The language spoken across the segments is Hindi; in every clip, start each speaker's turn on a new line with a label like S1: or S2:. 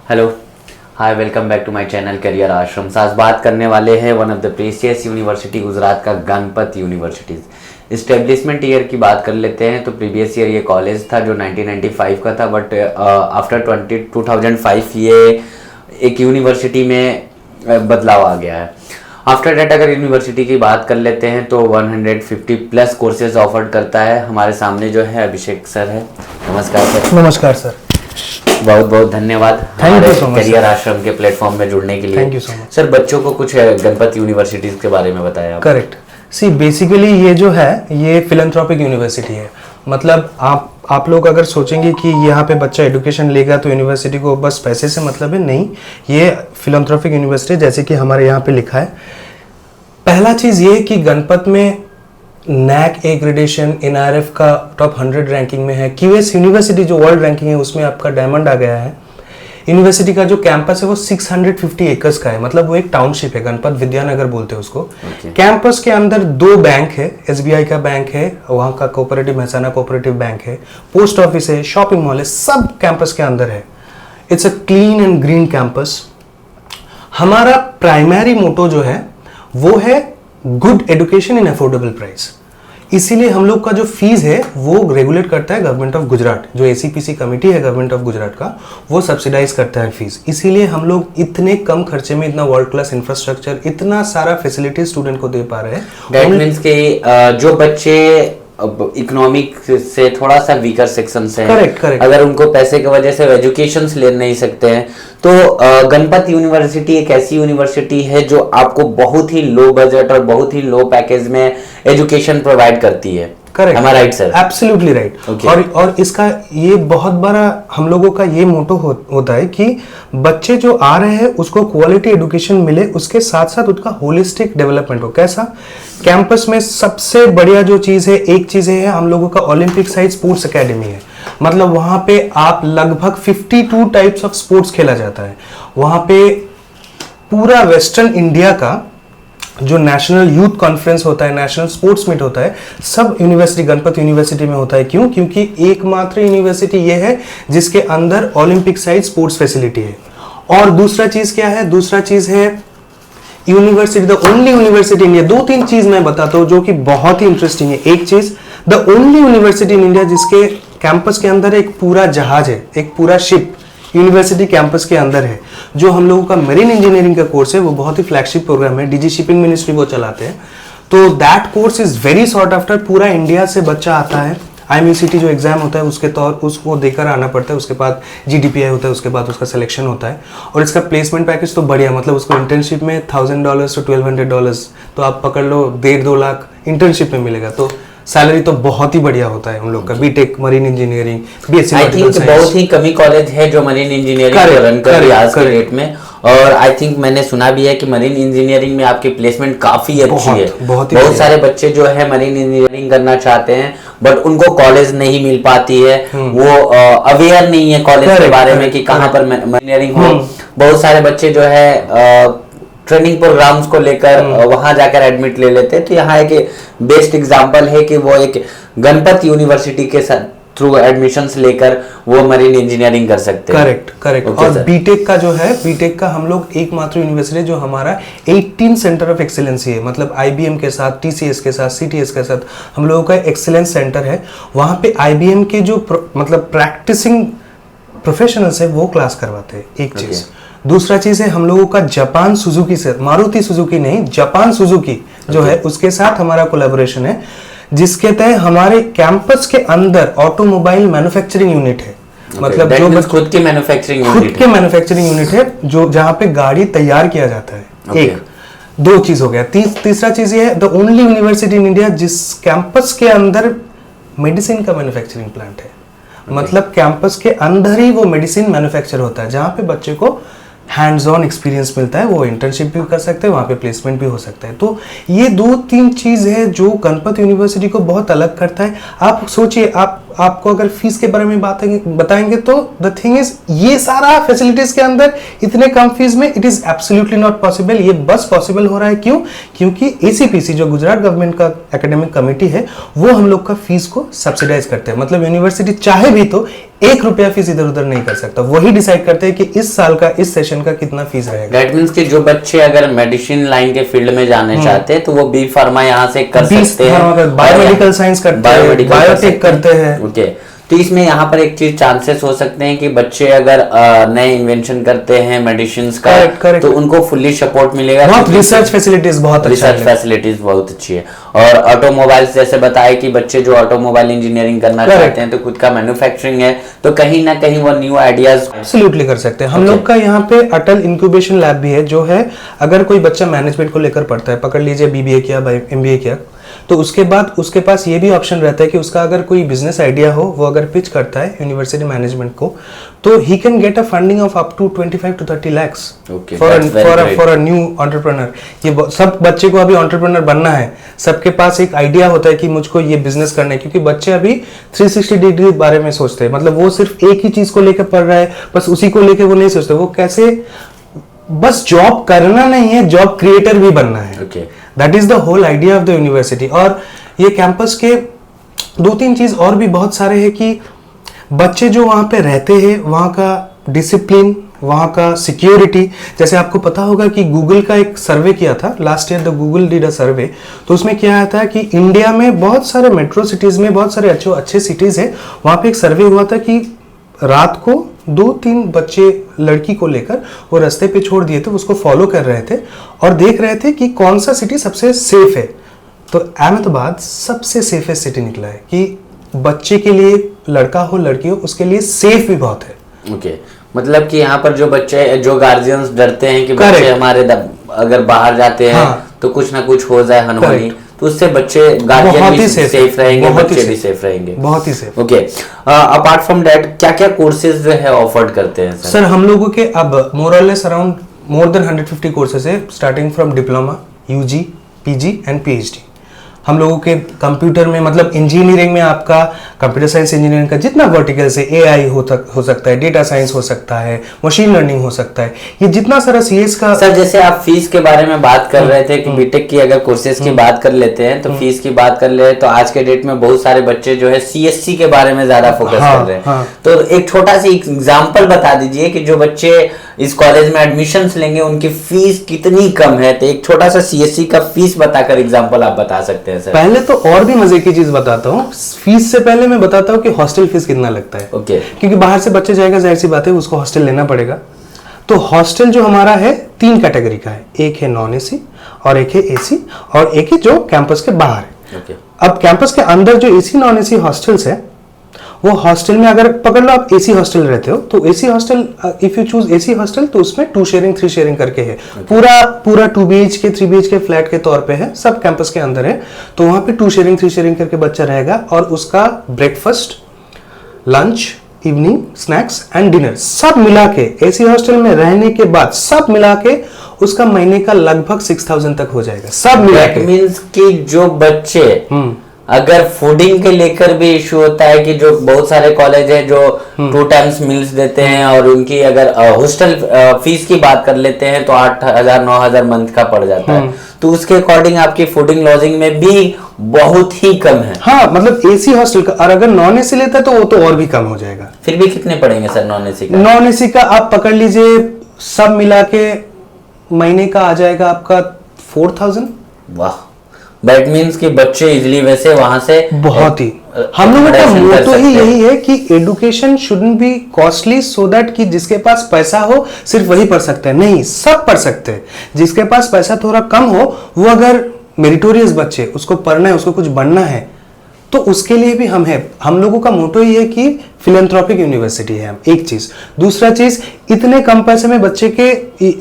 S1: Hello, hi, welcome back to my channel career Ashram. आज बात करने वाले हैं one of the precious university Gujarat का गणपत यूनिवर्सिटीज़। इस्टेब्लिशमेंट ईयर की बात कर लेते हैं तो प्रीवियस ईयर ये कॉलेज था जो 1995 का था, बट आफ्टर 2005 ये एक यूनिवर्सिटी में बदलाव आ गया है। आफ्टर दैट अगर यूनिवर्सिटी की बात कर लेते हैं तो 150 प्लस कोर्सेज ऑफर करता है। हमारे सामने जो है अभिषेक सर है। नमस्कार सर।
S2: नमस्कार सर।
S1: बहुत बहुत धन्यवाद हमारे करियर आश्रम के प्लेटफॉर्म में जुड़ने के लिए।
S2: Thank you so much
S1: sir. बच्चों को कुछ गणपत यूनिवर्सिटीज के बारे में बताया।
S2: करेक्ट। सी बेसिकली ये जो है ये फिलैंथ्रोपिक यूनिवर्सिटी है। मतलब आप लोग अगर सोचेंगे कि यहाँ पे बच्चा एजुकेशन लेगा तो यूनिवर्सिटी को बस पैसे से मतलब है, नहीं। ये फिलैंथ्रोपिक यूनिवर्सिटी जैसे कि हमारे यहाँ पे लिखा है। पहला चीज़ ये कि गणपत में नैक ए ग्रेडेशन NRF का टॉप 100 रैंकिंग में है। QS यूनिवर्सिटी जो वर्ल्ड रैंकिंग है उसमें आपका डायमंड आ गया है। यूनिवर्सिटी का जो कैंपस है वो 650 एकर्स का है। मतलब वो एक टाउनशिप है, गणपत विद्यानगर बोलते हैं उसको। कैंपस के अंदर 2 बैंक है, SBI का बैंक है, वहाँ का कोऑपरेटिव महसाना कोऑपरेटिव बैंक है, पोस्ट ऑफिस है, शॉपिंग मॉल है, सब कैंपस के अंदर है। It's a clean and green campus. हमारा प्राइमरी मोटो जो है वो है good education in affordable price. इसीलिए हम लोग का जो फीस है वो रेगुलेट करता है गवर्नमेंट ऑफ गुजरात। जो ACPC कमेटी है गवर्नमेंट ऑफ गुजरात का, वो सब्सिडाइज करता है फीस। इसीलिए हम लोग इतने कम खर्चे में इतना वर्ल्ड क्लास इंफ्रास्ट्रक्चर, इतना सारा फैसिलिटी स्टूडेंट को दे पा रहे हैं।
S1: दैट मींस के जो बच्चे इकोनॉमिक से थोड़ा सा वीकर सेक्शन से हैं,
S2: करेक्ट।
S1: अगर उनको पैसे की वजह से एजुकेशन ले नहीं सकते हैं तो गणपत यूनिवर्सिटी एक ऐसी यूनिवर्सिटी है जो आपको बहुत ही लो बजट और बहुत ही लो पैकेज में एजुकेशन प्रोवाइड करती है।
S2: Correct.
S1: Am I right, sir?
S2: Absolutely right. और इसका ये बहुत बड़ा हम लोगों का ये मोटो होता है कि बच्चे जो आ रहे हैं उसको क्वालिटी एजुकेशन मिले, उसके साथ साथ उसका होलिस्टिक डेवलपमेंट हो। कैसा? कैंपस में सबसे बढ़िया जो चीज़ है, एक चीज़ है हम लोगों का ओलंपिक साइड स्पोर्ट्स एकेडमी है। मतलब वहाँ पे आप लगभग 52 टाइप्स ऑफ स्पोर्ट्स खेला जाता है। वहाँ पे पूरा वेस्टर्न इंडिया का जो नेशनल यूथ कॉन्फ्रेंस होता है, नेशनल स्पोर्ट्स मीट होता है, सब यूनिवर्सिटी गणपत यूनिवर्सिटी में होता है। क्यों? क्योंकि एकमात्र यूनिवर्सिटी ये है जिसके अंदर ओलंपिक साइड स्पोर्ट्स फैसिलिटी है। और दूसरा चीज क्या है? दूसरा चीज है university, the only university in India. 2-3 चीज मैं बताता हूँ जो कि बहुत ही इंटरेस्टिंग है। एक चीज, the only university in India जिसके कैंपस के अंदर एक पूरा जहाज है, एक पूरा शिप यूनिवर्सिटी कैंपस के अंदर है। जो हम लोगों का मरीन इंजीनियरिंग का कोर्स है वो बहुत ही फ्लैगशिप प्रोग्राम है, DG शिपिंग मिनिस्ट्री वो चलाते हैं। तो that course is very sort after. पूरा इंडिया से बच्चा आता है। IMUCT जो एग्जाम होता है उसको देकर आना पड़ता है। उसके बाद GDPI होता है, उसके बाद उसका सिलेक्शन होता है। और इसका प्लेसमेंट पैकेज तो बढ़िया, मतलब उसको इंटर्नशिप में $1000 to $1200 तो आप पकड़ लो 1.5-2 लाख इंटर्नशिप में मिलेगा। तो सैलरी तो बहुत ही बढ़िया होता है उन लोग का। BTech, marine engineering, BSc
S1: I think बहुत ही कमी कॉलेज है जो मरीन इंजीनियरिंग रन कर रही है आज के डेट में। और आई थिंक मैंने सुना भी है कि मरीन इंजीनियरिंग में आपकी प्लेसमेंट काफी अच्छी है। बहुत सारे बच्चे जो है मरीन इंजीनियरिंग करना चाहते हैं बट उनको कॉलेज नहीं मिल पाती है। वो अवेयर नहीं है कॉलेज के बारे में कि कहाँ पर इंजीनियरिंग हो। बहुत सारे बच्चे जो है ट्रेनिंग प्रोग्राम्स को लेकर वहां जाकर एडमिट ले लेते हैं। तो यहाँ एक बेस्ट एग्जांपल है कि वो एक गणपत यूनिवर्सिटी के थ्रू एडमिशंस लेकर वो मरीन इंजीनियरिंग कर सकते हैं।
S2: करेक्ट। और बीटेक का जो है, बीटेक का हम लोग एकमात्र यूनिवर्सिटी जो हमारा 18 सेंटर ऑफ एक्सीलेंसी है। मतलब IBM के साथ, TCS के साथ, CTS के साथ हम लोगों का एक्सीलेंस सेंटर है। वहाँ पे IBM के जो मतलब प्रैक्टिसिंग प्रोफेशनल्स है वो क्लास करवाते हैं। एक चीज। दूसरा चीज है हम लोगों का जापान सुजुकी से, मारुति सुजुकी नहीं, जापान सुजुकी जो है उसके साथ हमारा कोलैबोरेशन है, जिसके तहत हमारे कैंपस के अंदर ऑटोमोबाइल मैन्युफैक्चरिंग यूनिट है। मतलब जो
S1: खुद के
S2: मैन्युफैक्चरिंग यूनिट है जो जहाँ पे गाड़ी तैयार किया जाता है। एक 2 चीज हो गया। तीसरा चीज ये है the only university in India जिस कैंपस के अंदर मेडिसिन का मैन्युफैक्चरिंग प्लांट है। मतलब कैंपस के अंदर ही वो मेडिसिन मैन्युफैक्चर होता है, जहाँ पे बच्चे को हैंड्स ऑन एक्सपीरियंस मिलता है। वो इंटर्नशिप भी कर सकते हैं, वहाँ पे प्लेसमेंट भी हो सकता है। तो ये 2-3 चीज़ है जो गणपत यूनिवर्सिटी को बहुत अलग करता है। आप सोचिए, आप आपको अगर फीस के बारे में बताएंगे तो द थिंग इज ये सारा फैसिलिटीज के अंदर इतने कम फीस में it is absolutely not possible. ये बस पॉसिबल हो रहा है क्यों? क्योंकि एसीपीसी जो गुजरात गवर्नमेंट का एकेडमिक कमेटी है वो हम लोग का फीस को सब्सिडाइज करते हैं। मतलब यूनिवर्सिटी चाहे भी तो 1 रुपया फीस इधर उधर नहीं कर सकता, वही डिसाइड करते हैं कि इस साल का इस सेशन का कितना फीस रहेगा।
S1: दैट मींस कि जो बच्चे अगर मेडिसिन लाइन के फील्ड में जाने चाहते हैं तो वो बी फार्मा यहाँ से कर सकते हैं,
S2: बायोमेडिकल साइंस करते हैं, बायोटेक करते हैं।
S1: ओके, तो इसमें यहाँ पर एक चीज चांसेस हो सकते हैं कि बच्चे अगर नए इन्वेंशन करते हैं मेडिसिन का, correct. तो उनको फुल्ली सपोर्ट मिलेगा।
S2: बहुत रिसर्च फैसिलिटीज बहुत
S1: अच्छी है। और ऑटोमोबाइल्स जैसे बताया कि बच्चे जो ऑटोमोबाइल इंजीनियरिंग करना चाहते हैं तो खुद का मैन्युफैक्चरिंग है तो कहीं ना कहीं वो न्यू आइडियाज
S2: एब्सोल्युटली कर सकते हैं। हम लोग का यहाँ पे अटल इंक्यूबेशन लैब भी है जो है अगर कोई बच्चा मैनेजमेंट को लेकर पढ़ता है, पकड़ लीजिए बीबीए किया, एमबीए किया, तो उसके बाद उसके पास ये भी ऑप्शन रहता है कि उसका अगर कोई बिजनेस आइडिया हो वो अगर पिच करता है यूनिवर्सिटी मैनेजमेंट को तो ही can get a funding of up to 25 to 30 lakhs for a new entrepreneur. ये सब बच्चे को अभी एंटरप्रेन्योर बनना है, सबके पास एक आइडिया होता है कि मुझको ये बिजनेस करना है, क्योंकि बच्चे अभी 360 डिग्री बारे में सोचते हैं। मतलब वो सिर्फ एक ही चीज को लेकर पढ़ रहा है, बस उसी को लेकर वो नहीं सोचते, वो कैसे बस जॉब करना नहीं है, जॉब क्रिएटर भी बनना है। That is the whole idea of the university. और ये कैंपस के 2-3 चीज और भी बहुत सारे हैं कि बच्चे जो वहां पे रहते हैं वहां का डिसिप्लिन, वहां का सिक्योरिटी। जैसे आपको पता होगा कि गूगल का एक सर्वे किया था last year, the Google did a survey, तो उसमें क्या आया था कि इंडिया में बहुत सारे मेट्रो सिटीज में बहुत सारे अच्छे सिटीज है, वहां पे एक सर्वे हुआ था कि रात को 2-3 बच्चे लड़की को लेकर वो रास्ते पे छोड़ दिए थे, उसको फॉलो कर रहे थे और देख रहे थे कि कौन सा सिटी सबसे सेफ है। तो अहमदाबाद सबसे सेफेस्ट सिटी निकला है कि बच्चे के लिए, लड़का हो लड़की हो, उसके लिए सेफ भी बहुत है।
S1: ओके, मतलब कि यहाँ पर जो बच्चे, जो गार्जियंस डरते हैं कि बच्चे हमारे अगर बाहर जाते हैं तो कुछ ना कुछ हो जाए हनहोनी, तो उससे बच्चे, गार्जियन भी सेफ रहेंगे, बच्चे भी सेफ रहेंगे,
S2: बहुत ही safe.
S1: Okay, apart from that क्या क्या कोर्सेज जो है ऑफर्ड करते हैं
S2: सर? हम लोगों के अब more or less around more than 150 courses है, starting from diploma, UG, PG and PhD. हम लोगों के कंप्यूटर में, मतलब इंजीनियरिंग में आपका कंप्यूटर साइंस इंजीनियरिंग का जितना वर्टिकल से एआई हो सकता है, डेटा साइंस हो सकता है, मशीन लर्निंग हो सकता है, ये जितना सारा सीएस का।
S1: सर जैसे आप फीस के बारे में बात कर रहे थे कि बीटेक की अगर कोर्सेज की बात कर लेते हैं तो फीस की बात कर ले तो आज के डेट में बहुत सारे बच्चे जो है सीएससी के बारे में ज्यादा फोकस कर रहे हैं। तो एक छोटा सी एग्जाम्पल बता दीजिए कि जो बच्चे इस कॉलेज में एडमिशन लेंगे उनकी फीस कितनी कम है, तो एक छोटा सा सीएससी का फीस बताकर एग्जाम्पल आप बता सकते हैं सर।
S2: पहले तो और भी मजे की चीज बताता हूँ, फीस से पहले मैं बताता हूँ कि हॉस्टल फीस कितना लगता है।
S1: ओके,
S2: क्योंकि बाहर से बच्चे जाएगा, जाहिर सी बात है उसको हॉस्टल लेना पड़ेगा। तो हॉस्टल जो हमारा है 3 कैटेगरी का है, एक है नॉन एसी और एक है एसी और एक है जो कैंपस के बाहर है।
S1: ओके,
S2: अब कैंपस के अंदर जो एसी नॉन एसी हॉस्टल्स है, वो हॉस्टल में अगर पकड़ लो आप एसी हॉस्टल रहते हो तो AC hostel, if you choose AC hostel तो उसमें 2 शेयरिंग 3 शेयरिंग करके है। पूरा 2 BHK 3 BHK फ्लैट के तौर पे है, सब कैंपस के अंदर है। तो वहां पे 2 शेयरिंग 3 शेयरिंग करके बच्चा रहेगा और उसका breakfast, lunch, evening snacks and dinner सब मिला के, एसी हॉस्टल में रहने के बाद सब मिला के उसका महीने का लगभग 6000 तक हो जाएगा, सब मिला के।
S1: मींस कि जो बच्चे अगर फूडिंग के लेकर भी इशू होता है कि जो बहुत सारे कॉलेज है जो 2 टाइम्स मील्स देते हैं और उनकी अगर हॉस्टल फीस की बात कर लेते हैं तो 8000-9000 मंथ का पड़ जाता है, तो उसके अकॉर्डिंग आपकी फूडिंग लॉजिंग में भी बहुत ही कम है।
S2: हाँ, मतलब एसी हॉस्टल का, और अगर नॉन एसी लेता है तो वो तो और भी कम हो जाएगा।
S1: फिर भी कितने पड़ेंगे सर नॉन एसी का?
S2: नॉन एसी का आप पकड़ लीजिए सब मिला के महीने का आ जाएगा आपका 4000।
S1: वाह, दैट मींस कि बच्चे इजीली वैसे वहां से
S2: बहुत ही, हम लोगों का मोटो ही यही है कि education shouldn't be costly so that कि जिसके पास पैसा हो सिर्फ वही पढ़ सकते हैं, नहीं, सब पढ़ सकते हैं। जिसके पास पैसा थोड़ा कम हो, वो अगर मेरिटोरियस बच्चे, उसको पढ़ना है, उसको कुछ बनना है, तो उसके लिए भी हम हैं। हम लोगों का मोटो ही है कि फिलैंथ्रोपिक यूनिवर्सिटी है हम, एक चीज। दूसरा चीज, इतने कम पैसे में बच्चे के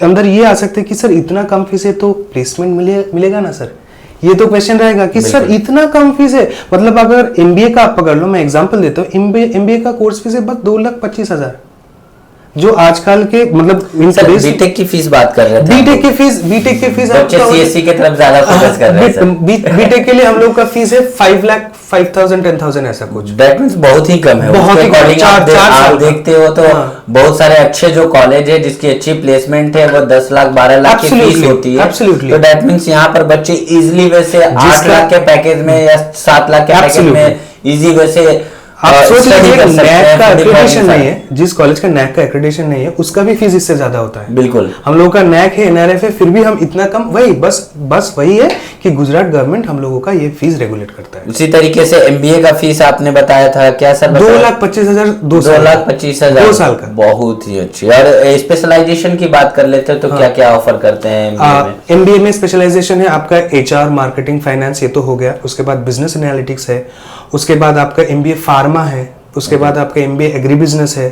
S2: अंदर ये आ सकते हैं कि सर इतना कम फीस है तो प्लेसमेंट मिलेगा ना सर, ये तो क्वेश्चन रहेगा कि सर इतना कम फीस है। मतलब अगर एमबीए का आप पकड़ लो, मैं एग्जांपल देता हूँ, एमबीए का कोर्स फीस है बस 2,25,000। जो आजकल के मतलब
S1: बीटेक की फीस बात कर रहे थे।
S2: बीटेक की फीस
S1: बच्चे सीएससी की तरफ ज्यादा फोकस कर रहे हैं।
S2: बीटेक के लिए हम लोग का फीस है 5,05,000 10,000 ऐसा कुछ।
S1: दैट मींस बहुत ही कम है।
S2: बहुत ही कम।
S1: आप देखते हो तो बहुत सारे अच्छे जो कॉलेज है जिसकी अच्छी प्लेसमेंट है वो 10 लाख 12 लाख की फीस होती है। तो दैट मींस यहाँ पर बच्चे इजिली वैसे 8 लाख के पैकेज में या 7 लाख के पैकेज में इजी वैसे
S2: आप सोच लीजिए नैक का एक्रेडिटेशन नहीं है, जिस कॉलेज का नैक का एक्रेडिटेशन नहीं है उसका भी फीस इससे ज्यादा होता है।
S1: बिल्कुल।
S2: हम लोगों का नैक है, एनआरएफ है, फिर भी हम इतना कम, वही बस वही है कि गुजरात गवर्नमेंट हम लोगों का ये फीस रेगुलेट करता है।
S1: उसी तरीके से एमबीए का फीस आपने बताया था क्या सर?
S2: 2,25,000
S1: 2,25,000 2 साल का। बहुत ही अच्छी। और स्पेशलाइजेशन की बात कर लेते हैं तो क्या क्या ऑफर करते हैं
S2: एमबीए में? स्पेशलाइजेशन है आपका एचआर, मार्केटिंग, फाइनेंस, ये तो हो गया। उसके बाद बिजनेस एनालिटिक्स है, उसके बाद आपका एमबीए फार्मा है, उसके बाद आपका एमबीए एग्री बिजनेस है,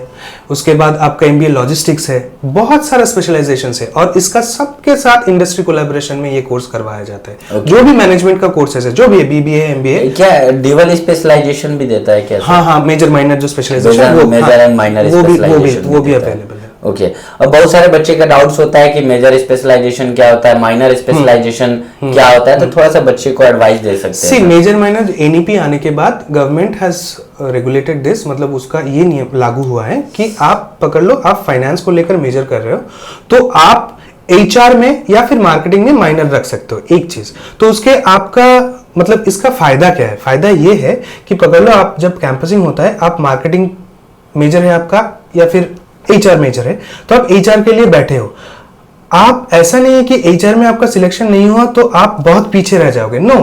S2: उसके बाद आपका एमबीए लॉजिस्टिक्स है। बहुत सारा स्पेशलाइजेशन है और इसका सबके साथ इंडस्ट्री कोलैबोरेशन में ये कोर्स करवाया जाता है। जो भी मैनेजमेंट का कोर्सेज है, जो भी है, बीबीए, एमबीए।
S1: क्या डुअल स्पेशलाइजेशन भी देता है क्या?
S2: हाँ, मेजर माइनर जो स्पेशलाइजेशन,
S1: मेजर एंड माइनर
S2: वो भी अवेलेबल है।
S1: ओके। अब बहुत सारे बच्चे का डाउट्स होता है कि मेजर स्पेशलाइजेशन क्या होता है, माइनर स्पेशलाइजेशन क्या होता है, तो थोड़ा सा बच्चे को एडवाइस दे सकते हैं।
S2: मेजर माइनर एनईपी आने के बाद गवर्नमेंट हैज रेगुलेटेड दिस, मतलब उसका ये नियम लागू हुआ है कि आप पकड़ लो, आप फाइनेंस को लेकर मेजर कर रहे हो तो आप एचआर में या फिर मार्केटिंग में माइनर रख सकते हो, एक चीज। तो उसके आपका मतलब इसका फायदा क्या है? फायदा ये है कि पकड़ लो आप जब कैंपसिंग होता है, आप मार्केटिंग मेजर है आपका या फिर एचआर मेजर है, तो आप एचआर के लिए बैठे हो। आप ऐसा नहीं है कि एचआर में आपका सिलेक्शन नहीं हुआ तो आप बहुत पीछे रह जाओगे। No,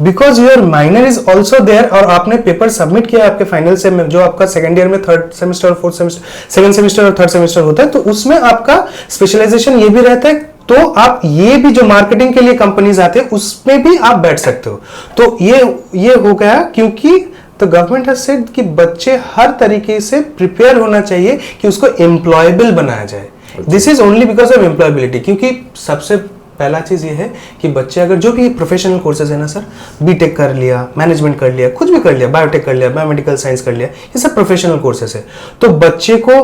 S2: because your minor is also there और आपने पेपर सबमिट किया आपके फाइनल से, जो आपका सेकंड ईयर में थर्ड सेमेस्टर और फोर्थ सेमेस्टर, सेकंड सेमेस्टर और थर्ड सेमेस्टर होता है, तो उसमें आपका स्पेशलाइजेशन ये भी रहता है। तो आप ये भी जो मार्केटिंग के लिए कंपनीज आते हैं उसमें भी आप बैठ सकते हो। तो ये हो गया क्योंकि तो गवर्नमेंट हैज सेड कि बच्चे हर तरीके से प्रिपेयर होना चाहिए कि उसको एम्प्लॉयबल बनाया जाए। This is only because of employability. क्योंकि सबसे पहला चीज ये है कि बच्चे अगर जो भी प्रोफेशनल कोर्सेज है ना सर, बीटेक कर लिया, मैनेजमेंट कर लिया, कुछ भी कर लिया, बायोटेक कर लिया, बायोमेडिकल साइंस कर लिया, ये सब प्रोफेशनल कोर्सेज है। तो बच्चे को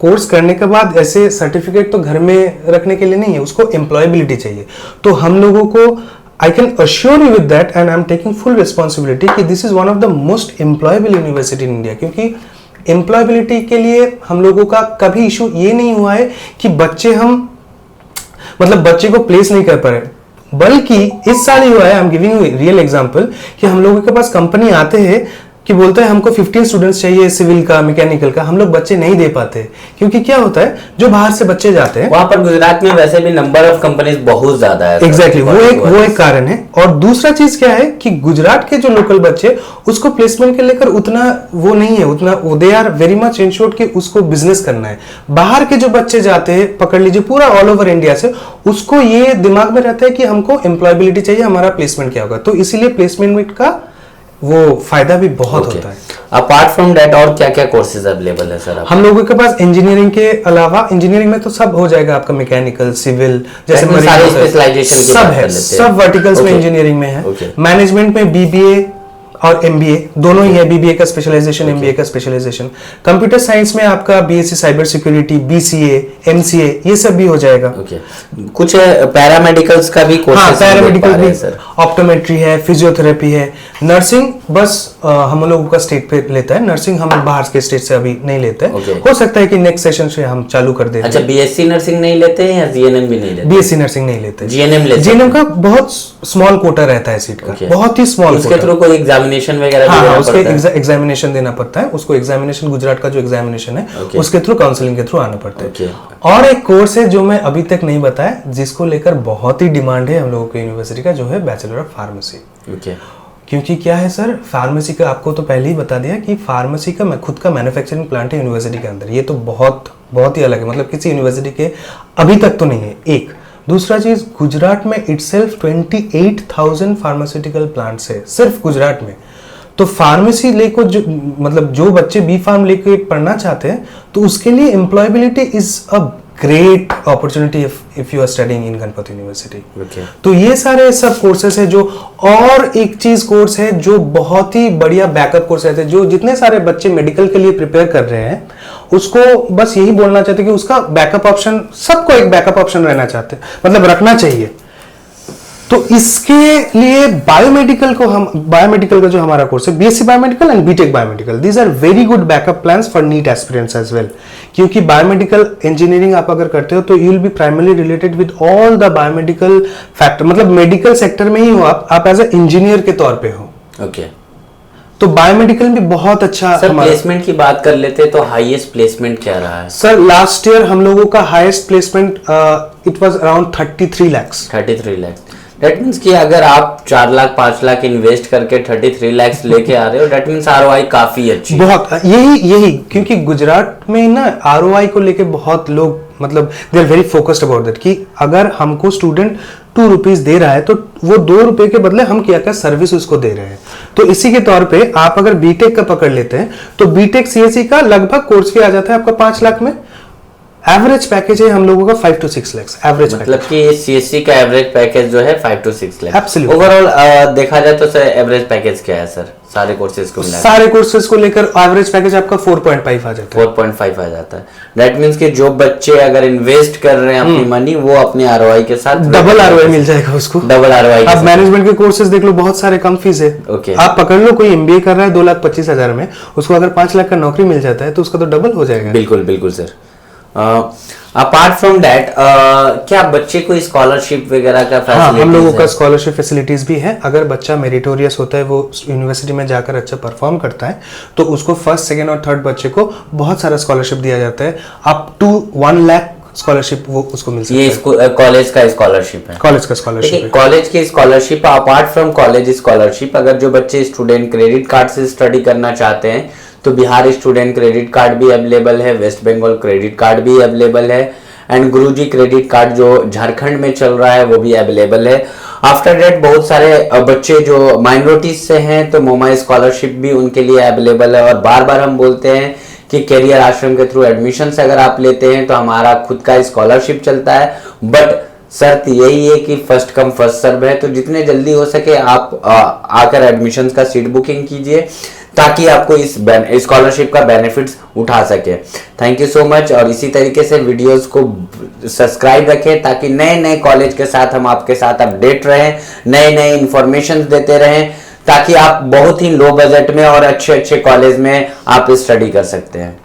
S2: कोर्स करने के बाद ऐसे सर्टिफिकेट तो घर में रखने के लिए नहीं है, उसको एम्प्लॉयबिलिटी चाहिए। तो हम लोगों को I can assure you with that and I'm taking full responsibility कि this is one of the most employable university in India। क्योंकि employability के लिए हम लोगों का कभी इशू ये नहीं हुआ है कि बच्चे को प्लेस नहीं कर पा रहे, बल्कि इस साल ही हुआ है। I am giving you real example कि हम लोगों के पास कंपनी आते हैं कि बोलते हैं हमको 15 स्टूडेंट्स चाहिए सिविल का, मैकेनिकल का, हम लोग बच्चे नहीं दे पाते। क्योंकि क्या होता है, जो बाहर से बच्चे जाते हैं,
S1: वहां पर गुजरात में वैसे भी नंबर ऑफ कंपनीज बहुत ज्यादा है।
S2: एग्जैक्टली, वो एक कारण है। और दूसरा चीज क्या है कि गुजरात के जो लोकल बच्चे, उसको प्लेसमेंट के लेकर उतना वो नहीं है, उतना they are very much insured कि उसको बिजनेस करना है। बाहर के जो बच्चे जाते हैं, पकड़ लीजिए पूरा ऑल ओवर इंडिया से, उसको ये दिमाग में रहता है कि हमको एम्प्लॉयबिलिटी चाहिए, हमारा प्लेसमेंट क्या होगा। तो इसीलिए प्लेसमेंट का वो फायदा भी बहुत होता है।
S1: अपार्ट फ्रॉम दैट और क्या क्या कोर्सेज अवेलेबल है सर?
S2: हम लोगों के पास इंजीनियरिंग के अलावा, इंजीनियरिंग में तो सब हो जाएगा आपका, मैकेनिकल, सिविल, जैसे
S1: सारे स्पेशलाइजेशन
S2: सब है, सब वर्टिकल्स में इंजीनियरिंग में है। मैनेजमेंट में बीबीए और एमबीए दोनों ही है, बीबीए का स्पेशलाइजेशन, एमबीए का स्पेशलाइजेशन। कंप्यूटर साइंस में आपका BSc cyber security, BCA, MCA, ये सब भी हो जाएगा।
S1: कुछ पैरामेडिकल्स का भी कोर्स? हाँ,
S2: पैरामेडिकल भी, ऑप्टोमेट्री है, फिजियोथेरेपी है, नर्सिंग बस हम लोगों का स्टेट पे लेता है। नर्सिंग हम बाहर के स्टेट से अभी नहीं लेते हैं। हो सकता है कि नेक्स्ट सेशन से हम चालू कर दें।
S1: अच्छा, बीएससी नर्सिंग नहीं लेते हैं या जीएनएम भी नहीं लेते?
S2: बीएससी नर्सिंग नहीं लेते,
S1: जीएनएम लेते हैं।
S2: जीएनएम का बहुत स्मॉल कोटा रहता है सीट का, बहुत ही स्मॉल।
S1: उसके थ्रू कोई एग्जामिनेशन वगैरह?
S2: हाँ, उसके एग्जामिनेशन देना पड़ता है। उसको एग्जामिनेशन, गुजरात का जो एग्जामिनेशन है उसके थ्रू, काउंसलिंग के थ्रू आना पड़ता है। और एक कोर्स है जो मैं अभी तक नहीं बताया, जिसको लेकर बहुत ही डिमांड है हम लोगों की यूनिवर्सिटी का, जो है बैचलर ऑफ फार्मेसी। क्योंकि क्या है सर, फार्मेसी का आपको तो पहले ही बता दिया कि फार्मेसी का खुद का मैन्युफैक्चरिंग प्लांट है यूनिवर्सिटी के अंदर। ये तो बहुत ही अलग है, मतलब किसी यूनिवर्सिटी के अभी तक तो नहीं है। एक दूसरा चीज, गुजरात में इटसेल्फ 28,000 फार्मास्यूटिकल प्लांट्स है सिर्फ गुजरात में। तो फार्मेसी लेको जो बच्चे बी फार्म लेके पढ़ना चाहते हैं, तो उसके लिए employability is a great opportunity if you are studying in Ganpati university. तो ये सारे सब कोर्सेस है जो, और एक चीज कोर्स है जो बहुत ही बढ़िया बैकअप कोर्स रहते हैं, जो जितने सारे बच्चे मेडिकल के लिए प्रिपेयर कर रहे हैं उसको बस यही बोलना चाहते कि उसका बैकअप ऑप्शन, सबको एक बैकअप ऑप्शन रहना चाहते, मतलब रखना चाहिए। तो इसके लिए बायोमेडिकल का जो हमारा कोर्स है, BSc biomedical and BTech biomedical, these are very good backup plans for NEET aspirants as well. क्योंकि बायोमेडिकल इंजीनियरिंग आप अगर करते हो तो you will be primarily related with all the biomedical factor, मतलब मेडिकल सेक्टर में ही हो आप एज ए इंजीनियर के तौर पे हो।
S1: ओके।
S2: तो बायोमेडिकल भी बहुत अच्छा।
S1: सर प्लेसमेंट की बात कर लेते तो हाईएस्ट प्लेसमेंट क्या रहा है?
S2: सर लास्ट ईयर हम लोगों का highest placement it was around 33 lakh.
S1: 33 lakh. That means कि अगर आप 4 लाख 5 लाख इन्वेस्ट करके 33 लाख लेके आ रहे हो, दैट मीन्स आरओआई काफी अच्छी।
S2: बहुत यही क्योंकि गुजरात में ना आरओआई को लेके बहुत लोग, मतलब they are very focused about that कि अगर हमको स्टूडेंट 2 रुपीज दे रहा है तो वो 2 रुपए के बदले हम क्या सर्विस उसको दे रहे हैं। तो इसी के तौर पे आप अगर बीटेक का पकड़ लेते हैं तो बीटेक सीएससी का लगभग कोर्स फी आ जाता है आपका 5 लाख में। एवरेज पैकेज है हम लोगों का 5 to 6 लाख एवरेज,
S1: मतलब कि सीएससी का एवरेज पैकेज जो है 5 to 6 लाख।
S2: एब्सोल्युटली।
S1: ओवरऑल देखा जाए तो सर एवरेज पैकेज क्या है सर सारे कोर्सेज को मिलाकर?
S2: सारे कोर्सेज को लेकर एवरेज पैकेज आपका 4.5 आ जाता है।
S1: 4.5 आ जाता है। दैट मींस कि जो बच्चे अगर इन्वेस्ट कर रहे हैं अपनी मनी, वो अपने आरओआई के साथ
S2: डबल आरओआई मिल जाएगा उसको।
S1: Double ROI.
S2: आप मैनेजमेंट के कोर्सेज देख लो, बहुत सारे कम फीस है।
S1: ओके।
S2: आप पकड़ लो कोई एमबीए कर रहा है 2,25,000 में, उसको अगर 5 लाख का नौकरी मिल जाता है तो उसका तो डबल हो जाएगा।
S1: बिल्कुल बिल्कुल सर। अपार्ट फ्रॉम दैट क्या बच्चे को स्कॉलरशिप वगैरह का फैसिलिटीज?
S2: हम लोगों का स्कॉलरशिप फैसिलिटीज भी है। अगर बच्चा मेरिटोरियस होता है, वो यूनिवर्सिटी में जाकर अच्छा परफॉर्म करता है, तो उसको फर्स्ट, सेकंड और थर्ड बच्चे को बहुत सारा स्कॉलरशिप दिया जाता है। अप टू 1 लाख स्कॉलरशिप वो उसको मिल सकता है।
S1: ये कॉलेज का स्कॉलरशिप है?
S2: कॉलेज का स्कॉलरशिप है।
S1: कॉलेज की scholarship apart from college scholarship, अगर जो बच्चे स्टूडेंट क्रेडिट कार्ड से स्टडी करना चाहते हैं तो बिहार स्टूडेंट क्रेडिट कार्ड भी अवेलेबल है, वेस्ट बंगाल क्रेडिट कार्ड भी अवेलेबल है, एंड गुरुजी क्रेडिट कार्ड जो झारखंड में चल रहा है वो भी अवेलेबल है। आफ्टर दैट बहुत सारे बच्चे जो माइनॉरिटीज से हैं तो मोमा स्कॉलरशिप भी उनके लिए अवेलेबल है। और बार बार हम बोलते हैं कि कैरियर आश्रम के थ्रू एडमिशन अगर आप लेते हैं तो हमारा खुद का स्कॉलरशिप चलता है, बट शर्त यही है कि फर्स्ट कम फर्स्ट सर्व है। तो जितने जल्दी हो सके आप आकर एडमिशन का सीट बुकिंग कीजिए ताकि आपको इस स्कॉलरशिप का बेनिफिट्स उठा सके। Thank you so much. और इसी तरीके से वीडियोस को सब्सक्राइब रखें ताकि नए नए कॉलेज के साथ हम आपके साथ अपडेट रहें, नए नए इंफॉर्मेशन देते रहें, ताकि आप बहुत ही लो बजट में और अच्छे अच्छे कॉलेज में आप स्टडी कर सकते हैं।